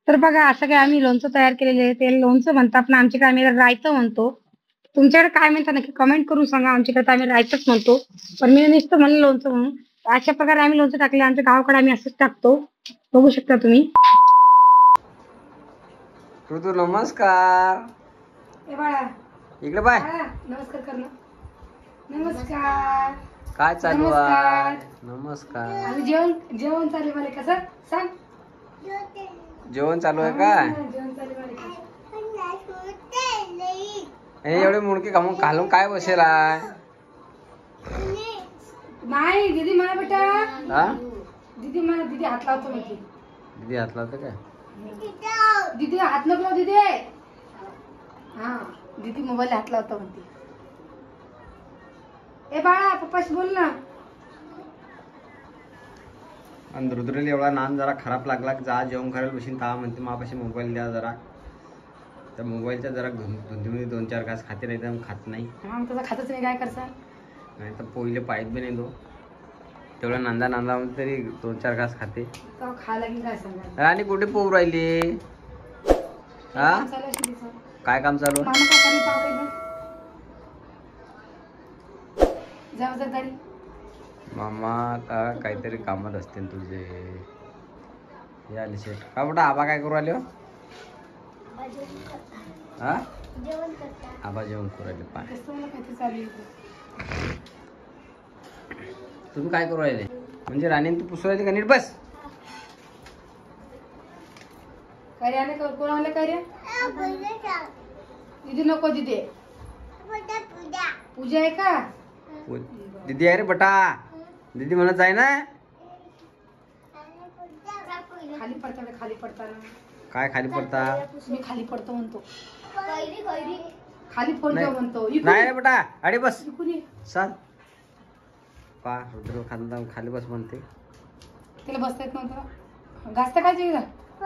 तर बघा असं काय आम्ही लोणचं तयार केलेले आहे. ते लोणचं म्हणतात ना, आमच्याकडे आम्ही रायतं म्हणतो. तुमच्याकडे काय म्हणता नक्की कमेंट करून सांगा. आमच्याकडे आम्ही रायतच म्हणतो, पण मी नुसतं म्हणलं लोणचं म्हणून. अशा प्रकारे आम्ही लोणचं टाकले. आमच्या गावाकडे आम्ही असंच टाकतो, बघू शकता तुम्ही. ऋतू नमस्कार. ए बाळा इकडे बाय. नमस्कार कर ना. नमस्कार. काय चालू आहे? नमस्कार. आम्ही जेवण जेवण चालू आहे. मला कसं सांग. जेवण चालू आहे काय? जेवण चालू आहे. हे एवढे मुडके घालून काय बसेल आहे? नाही दीदी मला बेटा. हा दीदी मला दीदी हात लावतो म्हणते. दीदी हात लावते काय? दीदी हात नको लावू दीदी. हा दीदी मोबाईल हात लावतो म्हणते. ए बाळा पप्पाशी बोल ना. आणि रुद्रेला एवढा नान जरा खराब लागला की जा जेवण करायला बशीन ता म्हणते मापाशी मोबाईल द्या जरा. त्या मोबाईलच्या जरा धुंदीमध्ये 2-4 घास खाते नाही तर खात नाही. हा तसं खातच नाही काय करसा. नाही तर पोहिले पायत बी नाही तो तेवढा नांदा तरी 2-4 घास खाते. खा लागेल काय सांगा. आणि कुठे पोहू राहिली? हा काय काम चालू मामा? का काहीतरी कामात असतील तुझे. हे आले शेठ का बेटा? आबा काय करू राहिले? हा आबा जेवण करू राहिले. पाय तुम्ही काय करू राहिले? म्हणजे राणी तू पुसू राहिली का? नीट बस. कोण आले कार्य? दीदी नको दीदी. पूजा आहे का? दीदी आहे रे बटा. दीदी म्हणत आहे ना. खाली पडता खाली पडताना काय खाली पडता? मी खाली पडतो म्हणतो. खाली पडतो म्हणतो. नाही रे बेटा अरे बस चाल. पा रुद्र खाली बस म्हणते. तिला बसता येत नव्हतं. गाजता काय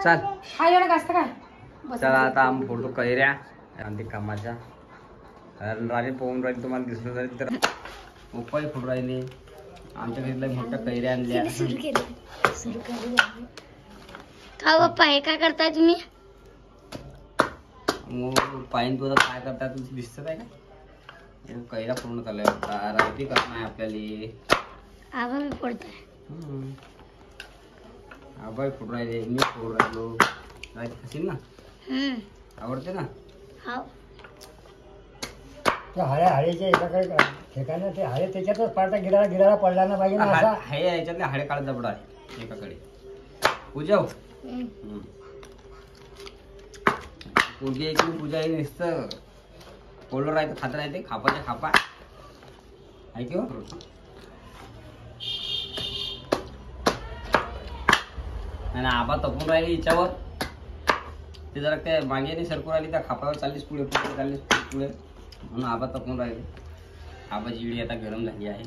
चाल. हा एवढा गाजता काय. चला आता आम्ही फोटो कैऱ्या आणि कामाच्या राणी पोहून राहिली. तुम्हाला दिसलं जाईल तर उपाय फोटो राहिले. आमच्या घरीला मोठ्या कैऱ्या आणल्या. का बाप्पा हे काय करताय तुम्ही? मग पाहिन तुझं काय करताय तुझं दिसत आहे का? कैऱ्या पूर्ण चालू आहे. राहती करत नाही आपल्याला. आबा मी पडताय. आबाई फोटो राहिले. मी फोटो राहिलो. खाशील ना? आवडते ना? हाव. त्या हाड्याच्या एकाकडे ठिकाणी ते हाडे त्याच्यातच पाडता गिराला पडला ना पाहिजे ना असा. हे याच्यातले हाडे काढत जबडा आहे एकाकडे. पूजा पूजा इकडे पूजा आहे नुसतं कोल्डर आहे खात राहते. खापाच्या खापा ऐक आणि आबा तपून राहिली हिच्यावर. ते जरा त्या मागे सरकू राहिली त्या खापावर. चाललीस पुढे पुढे चाललीस पुढे म्हणून आबा तपून राहिले. आबाची इडी आता गरम झाली आहे.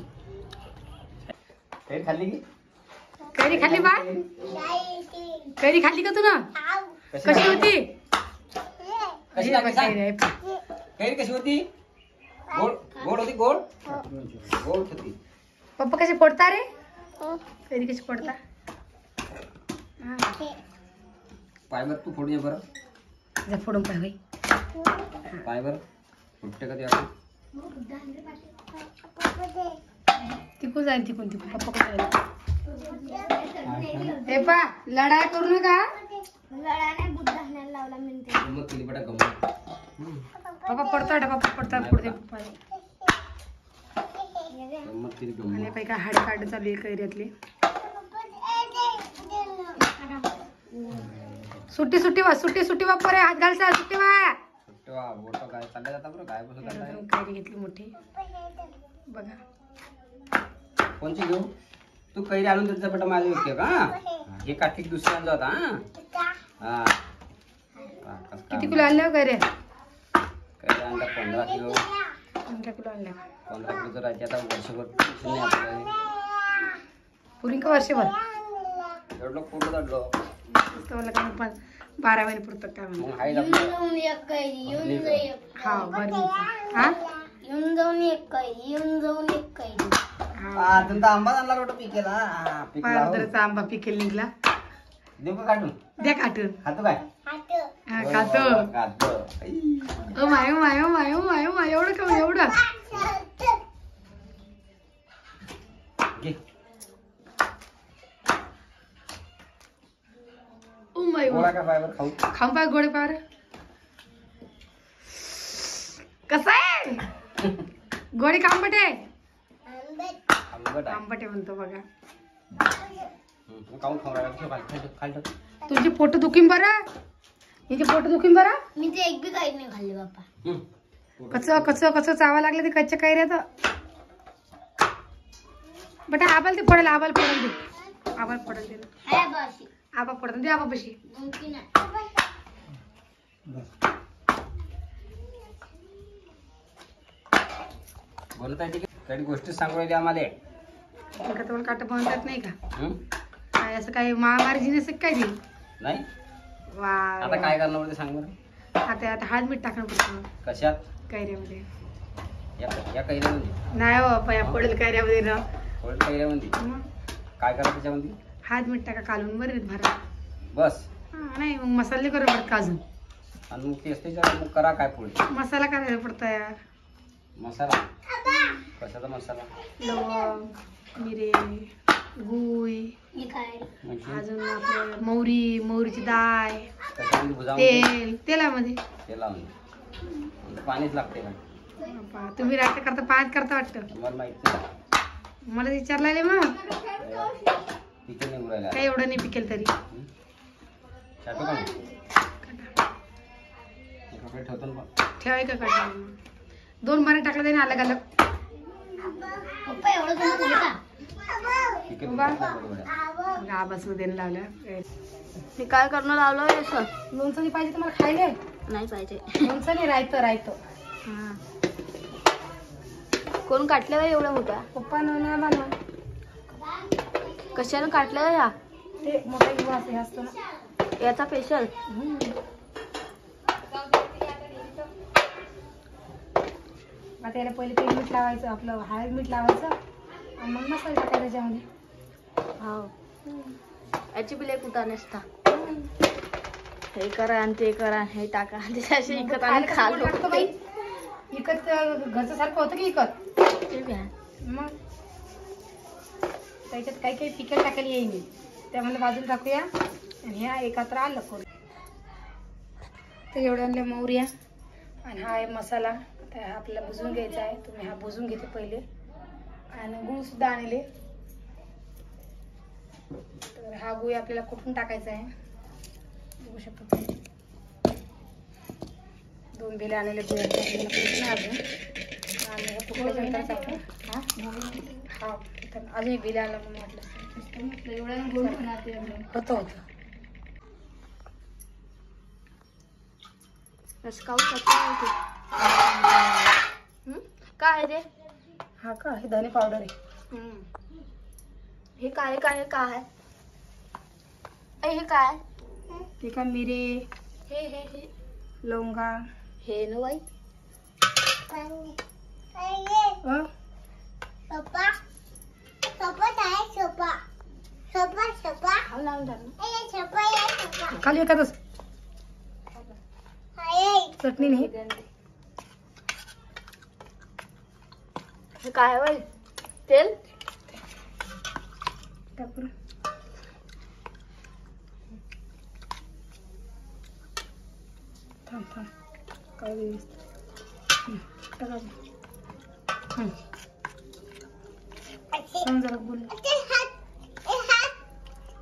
कैरी खाल्ली की? कैरी खाल्ली बा? कैरी खाल्ली का तू ना? कशी होती? कशी लागली सांग? कैरी कशी होती? गोड गोड होती. गोड गोड होती. पप्पा कसे फोडता रे? कैरी कशी फोडता? पाय बर तू फोडून बरं. फोडून पाय होई पाय बर फुटते का ते आपण? तिकून जाईल तिकून तिकून पप्पा कुठे जाईल. हे पा लढाई करू नका. गंमत केली बेटा गंमत. पप्पा पडतो पप्पा पडता पुढे पप्पा. गंमत केली आणि गंमत. पाहिजे का हाडे काढ चालू आहे कैऱ्यातली. सुट्टी सुट्टी वा सुट्टी सुट्टी बाप्पा रे. हात घालसा सुट्टी वा. बोट काय चालल्या जाता बरं काय बसत कैरी घेतली मोठी बघा. कोणची घेऊ? तू कैरी आणून त्याचा बेटा माझी होते का? हे काठी दुसरी आणजा होता. हा किती किलो आणल्या कैऱ्या? कैरी आणला 15 किलो. 15 किलो आणल्या. 15 किलो तर आता वर्षभर नाही आपल्याला. पुरी का वर्षभर? एवढं पूर्ण काढलो. मला काय 12 महिने पुरतात काय म्हणून. मग हाय हा बरं. हा येऊन जाऊन एक कैरी. तुमचा आंबा आणला रोट पिकेला. पारदरचा आंबा पिकेल निघला. देऊ का काढून द्या काटून. खातो काय हा खातो. खातो ओ माय माय माय माय माय एवढं का एवढं. घे. ओ माय गोळा का फायबर खाऊ खाऊन पाय गोडे पार. कसं आहे गोडी आंबट आहे. आंबट आहे. आंबट आहे म्हणतो बघा. खाऊन खाऊ राहिला खाली तुझे पोट दुखीन बरं. हिचे पोट दुखीन बरं. मी ते एक बी काही नाही खाल्ले बाप्पा. कच चावा लागले ते कच्च्या कैऱ्यात. बटा आबाल ते पडेल आबाल पडेल ते आबाल पडेल ते हाय बाशी आबा पडत ते आबा बशी. मुमकिन आहे. बोलत आहे ठीक आहे काही गोष्टी सांगू राहिली आम्हाला का तुम्हाला काट बनतात नाही का हं? काय असं काही महामारी जिनेस काय ती. नाही वा आता काय करणार होते सांग बरं आता हळद मीठ टाकणं पडतं कशात कैऱ्यामध्ये. या कैऱ्यामध्ये नाही हो बाप्पा पडेल कैऱ्यामध्ये ना. थोडं कैऱ्यामध्ये मग काय करा त्याच्यामध्ये हळद मीठ टाका कालून बरे भरा. बस नाही मग मसाले करू पडत का अजून. आणि मग तेच त्याच्यावर मग करा काय पुढे मसाला करायला पडतं यार. मसाला कशाचा मसाला लवंग मिरे गुई हे काय म्हणजे अजून आपलं मोहरीची डाळ त्याच्यामध्ये भुजामध्ये तेलामध्ये. ते लावून पाणीच लागते का बाप्पा, तुम्ही रायचं करता पाण्यात करता वाटतं. मला माहित नाही मला विचारला मग तिथे निघू राहिला काही एवढं नाही पिकेल तरी. चाटो का नाही कपडे ठेवतो ना ठेवाय का काढ. 2 बारे टाकलं त्याने अलग अलग. पप्पा एवढं तुम्ही खाल्लं का? तिथे आबास मध्ये लावलं. हे काय करणं लावलं असं? लोणचं नाही पाहिजे तुम्हाला खायला. नाही पाहिजे. लोणचं नाही रायतं. हा. कोण काटलं का एवढा मोठा? पप्पा ना बाबा कशानं काटलं का ह्या? ते मोठा युवा असं हे असतो ना. याचा स्पेशल. आता याला पहिले तेल मीठ लावायचं आपलं हळद मीठ लावायचं आणि मग मसाला टाकायचा त्याच्यामध्ये. हो. याची बिले कुठं नसता. हे करा आणि ते करा हे टाका त्याच्याशी इकत आणि खाल्लं. इकत घरचं सारखं होतं की इकत. ठीक आहे. मग त्याच्यात काही पिकल टाकायला येईल मी त्यामध्ये बाजूला टाकूया आणि ह्या एकत्र आलं करू. तर एवढ्या आणल्या मोहऱ्या आणि हा आहे मसाला. आता हा आपल्याला भुजून घ्यायचा आहे. तुम्ही हा भुजून घेते पहिले आणि गुळ सुद्धा आणले. तर हा गुळ आपल्याला कुठून टाकायचा आहे बघू शकतो. 2 बेले आणलेले गुळाचे आपल्याला कुठून अजून आणि हे कुठल्यानंतर आपण हा अजून एक बेले आणलं म्हणून वाटलं एवढ्या गोड होतं काय आहे ते? हा का हे धने पावडर आहे. हे काय काय काय हे काय? ते का मिरे हे हे हे लवंगा हे नो बाई. अ? खाली एखादच चटणी नाही. हे काय बाई? तेल टाकू. थांब काय जरा बोल.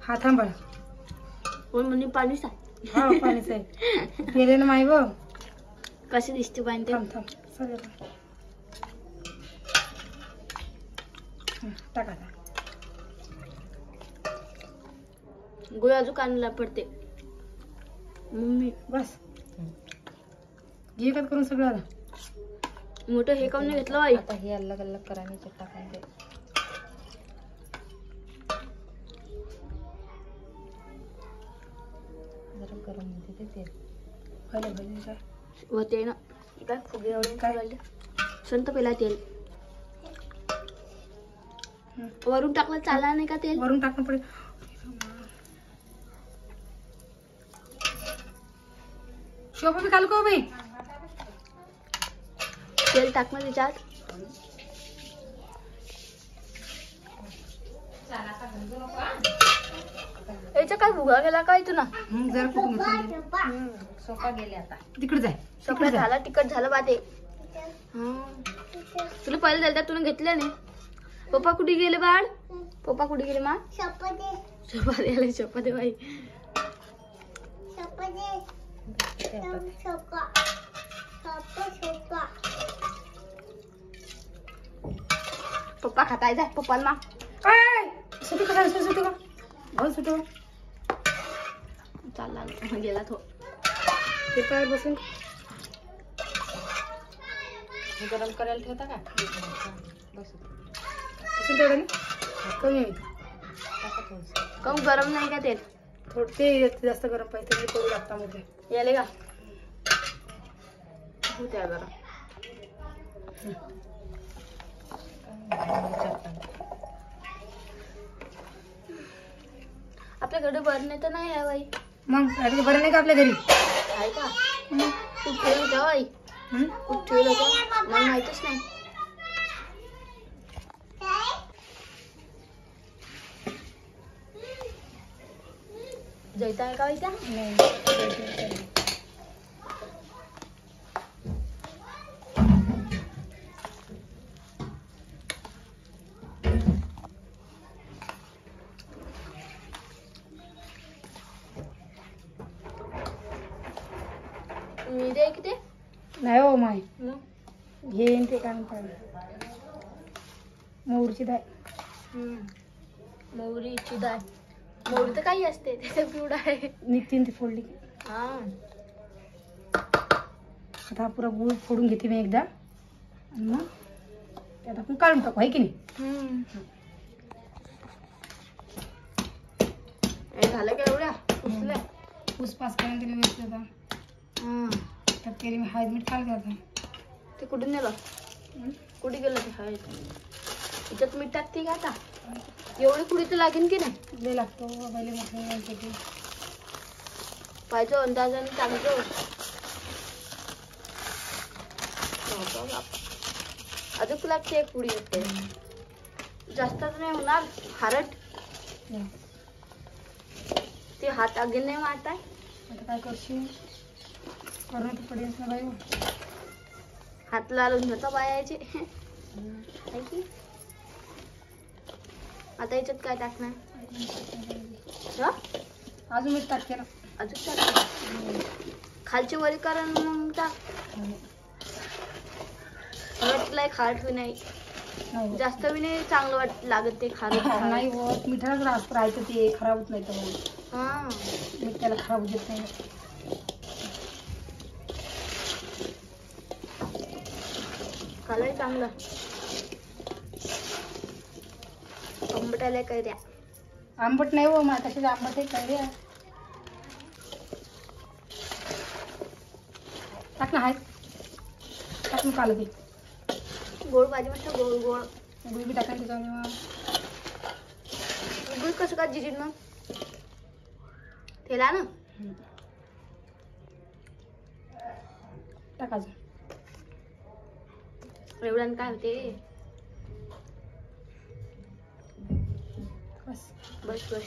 हा थांबा. कोण म्हणे पाणी सांग. हा पाणीच आहे गेले ना माय गं. कसे दिसते पाणी ते? थांब सगळं टाका. गुळ अजून काढला पडते मम्मी. बस घे कट करून सगळं आलं. मोठं हे काऊन नाही घेतलं बाई? आता हे अलग अलग करायचे टाकायचे. जरा गरम होते ते तेल पहिले होते ना. काय फुगे एवढे काय घालले? संत पहिला तेल वरून टाकलं चालणार नाही का तेल? वरून टाकणं पडेल. शोभा बी घालू का हो बाई? तेल टाक ना त्याच्यात. याच्या काय भुगा गेला काय तुला? जरा कुठून सोपा गेले आता. तिकडे जाय. सगळं झाला तिखट झालं बा ते. तुला पहिले द्यायला तुला घेतलं नाही. पप्पा कुठे गेले बाळ? पप्पा कुठे गेले मा? शपा दे बाई. पप्पा खाताय जाय पप्पाला मा. सुटू का सुटू का भाऊ सुटू. चालला गेला तो. पेपर बसून गरम करायला ठेवता का? बसून तेवढं कमी काहून गरम नाही का तेल? थोडं ते जास्त गरम पाहिजे ते करू लागता मध्ये याले का होत्या गरम. आपल्या घरी बरणे तर नाही आहे बाई. मग बरं नाही का आपल्या घरी? आहे का? खूप ठेवलं होतं बाई. खूप ठेवलं होतं मला माहितच नाही. जैता आहे का बाई त्या? मी दे किती नाही हो माय मग घेईन ते काम पाहिजे. मोहरीची डाळ. मोहरीची डाळ. मोहरी तर काही असते त्याचा पिवडा आहे. निघतीन ती फोडली. हा आता पुरा गुळ फोडून घेते मी एकदा आणि मग त्यात आपण काढून टाकू आहे की नाही. हे झालं का एवढ्या पुसल्या? पुसपास करायला तिला व्यवस्थित होता. त्यात केली मी हळद मीठ खायला आता. ते कुठून नेलं? कुठे गेलं ते हळद? त्याच्यात मीठ टाकते का आता? एवढी कुडी तर लागेल की नाही? लय लागतो पहिले म्हटलं पाहिजे अंदाजाने टाकतो. अजून लागते एक पुडी येते. जास्त नाही होणार खारट. ते हात अगेन नाही मारताय. आता काय करशील? करून तर पडेल ना बाई. हात लालून होता बायाचे. आता याच्यात काय टाकणार? अजून मीठ टाक केलं. अजून टाक. खालची वरी कारण मग टाक. वाटलंय खारट बी नाही. जास्त बी नाही चांगलं लागत ते खारट. नाही होत मिठाच राहायचं ते खराब होत नाही तर हा मीठ त्याला खराब होत नाही. खालय चांगलं. आंबटाला काय द्या. आंबट नाही हो मा तसे आंबट आहे काय रे. टाक ना हाय टाक ना काल ते गोड भाजी मस्त गोड गोड. गुळ बी टाकायचं त्याच्यामध्ये. गुळ कसं का जिजीन मग तेला ना टाकायचं. एवढ्यानं काय होते? बस बस बस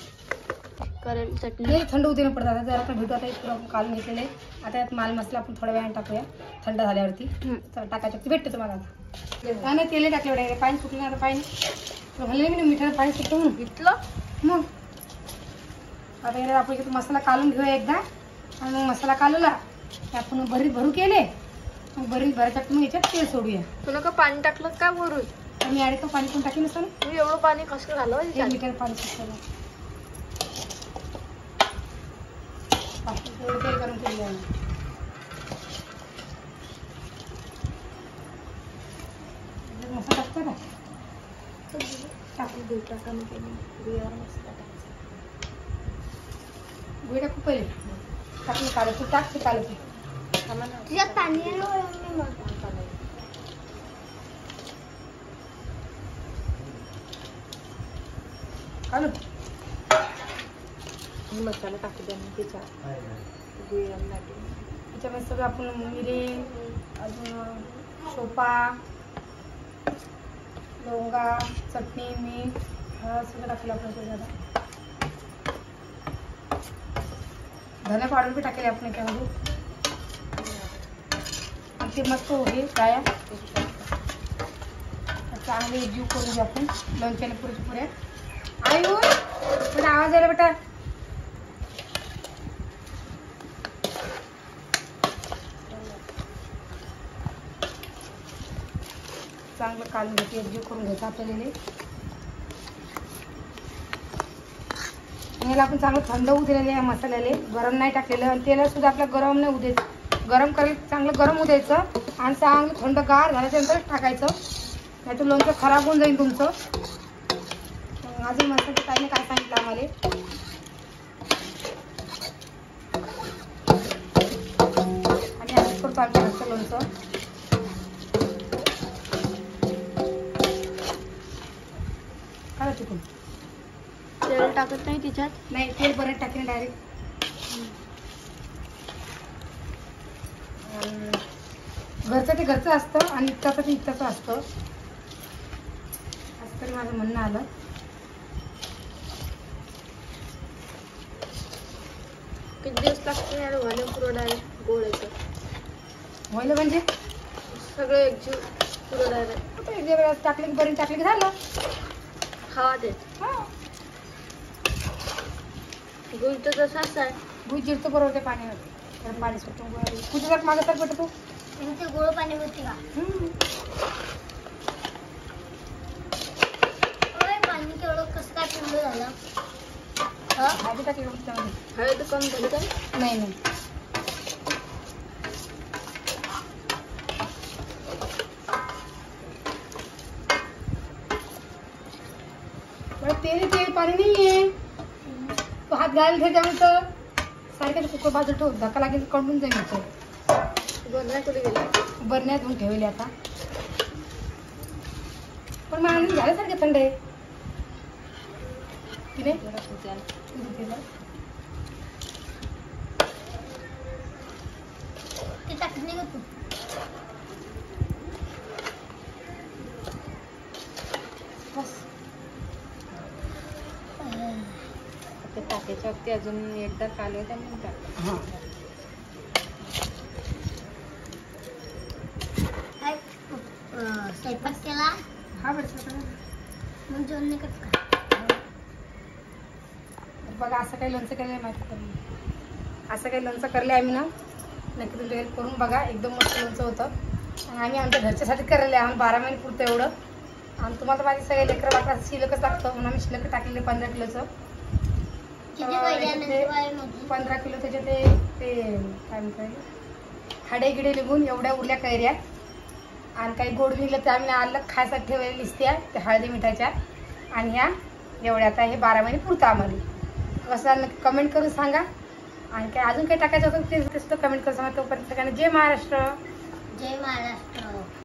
करेल चटणी. नाही थंड होते ना पडतात. आता जर आपण भेटू आता पुरा आपण काढून घेतलेलं आहे. आता यात माल मसाला आपण थोड्या वेळाने टाकूया थंड झाल्यावरती. टाकायचं ते भेटतं तुम्हाला आता. नाही तेल टाकले एवढे पाणी सुटलं ना. आता पाणी म्हणले मी मिठानं पाणी सुटलं म्हणून घेतलं मग. आता याला आपण इथे मसाला काढून घेऊया एकदा आणि मग मसाला काढला आपण भरीत भरू केले. मग भरीत भरायच्या मग याच्यात तेल सोडूया. तुला का पाणी टाकलं का वरून? मी आडे तो पाणी पण टाकी नसतं ना. तुम्ही एवढं पाणी कसं घालव? मिठानं पाणी सुटलं तेल करून केलं. मसाला टाकतो ना टाकून टाका गुळ टाकू पहिले. टाकून काढायचं तू टाक ते काढायचं. तुझ्यात पाणी काढू मसाला टाकू द्या त्याच्यात गुळ लागेल. त्याच्यामध्ये सगळं आपण मिरी, अजून शोपा, लवंगा, चटणी, मीठ सगळं टाकलं आपण त्याच्यात. धने पावडर बी टाकले आपण याच्यामध्ये. आणि ते मस्त होते काय चांगले एकजीव करून घेऊ आपण लोणच्याने पुरे. आयु बेटा आवाज आला बेटा. चांगलं काढून घ्यायचं, एकजीव करून घ्यायचं आपल्याला. याला आपण चांगलं थंड होऊ दिलेलं आहे मसाल्याला, गरम नाही टाकलेलं. आणि तेला सुद्धा आपलं गरम नाही होऊ द्यायचं, गरम करायला चांगलं गरम होऊ द्यायचं आणि चांगलं थंडगार झाल्याच्यानंतर टाकायचं, नाही तर लोणचं खराब होऊन जाईल तुमचं. अजून मसाल्याच्या ताईने काय सांगितलं आम्हाला, आणि असंच करतो आम्ही घरचं लोणचं. काय चुकून तेल टाकत नाही तिच्यात. नाही, तेल बरं टाकेन डायरेक्ट. घरचं ते घरचं असतं आणि इतकाचं ते इतकाचं असतं, असं तरी माझं म्हणणं आलं. किती दिवस लागते यार व्हायला पुरं डायरेक्ट गोळायचं? व्हायला म्हणजे सगळं एकजीव पुरं डायरेक्ट आता एक वेळेस टाकले की बरी टाकले की झालं. हवा देत. हा, गुळ तर तसाच आहे. गुळ जिरतो बरोबर ते पाण्यामध्ये, गरम पाणी सुटून कुठे जात मागं तर भेटतो. ते गोळ पाणी होते का? पाणी केवढं कसं काय पिवळं झालं? भाजी टाकली त्यामध्ये. हळद कमी झाली काय? नाही नाही, तेल तेल पाणी नाहीये. तो हात घालायला त्याच्यामध्ये तर सारख्याच कुकर बाजू ठेवू, धक्का लागेल कडून जाईल. बरण्या कुठे गेल्या? बरण्यात धुवून ठेवले आता, पण मग आणून झाल्यासारखे थंड आहे की नाही. ते टाकत नाही का तू? बस ते टाकायच्या वरती अजून एकदा कालवे त्यांनी टाक. हां, स्वयंपाक केला हा बरं. मग जेवण नाही करत का? बघा असं काही लोणचं केलं माहिती करून, असं काही लोणचं करले आम्ही ना, नक्की तुमच्या घरी करून बघा. एकदम मस्त लोणचं होतं आणि आम्ही आमच्या घरच्यासाठी करायला आम्हाला 12 महिने पुरतं एवढं. आणि तुम्हाला तर माझे सगळे लेकरं वाटलं शिल्लकच लागतं म्हणून आम्ही शिल्लक टाकलेले 15 किलोचं. 15 किलो त्याचे ते काय म्हणतात हाडे गिडे निघून एवढ्या उरल्या कैऱ्या. आणि काही गोड निघलं तर आम्ही अलग खायसाठी ठेवायला लिस्त्या त्या हळदी मिठाच्या. आणि ह्या एवढ्या आता हे 12 महिने पुरतं आम्हाला. कसं नक्की कमेंट करून सांगा. आणि काय अजून काही टाकायचं होतं ते सुद्धा कमेंट करून सांगा. तोपर्यंत सगळ्यांना जय महाराष्ट्र. जय महाराष्ट्र.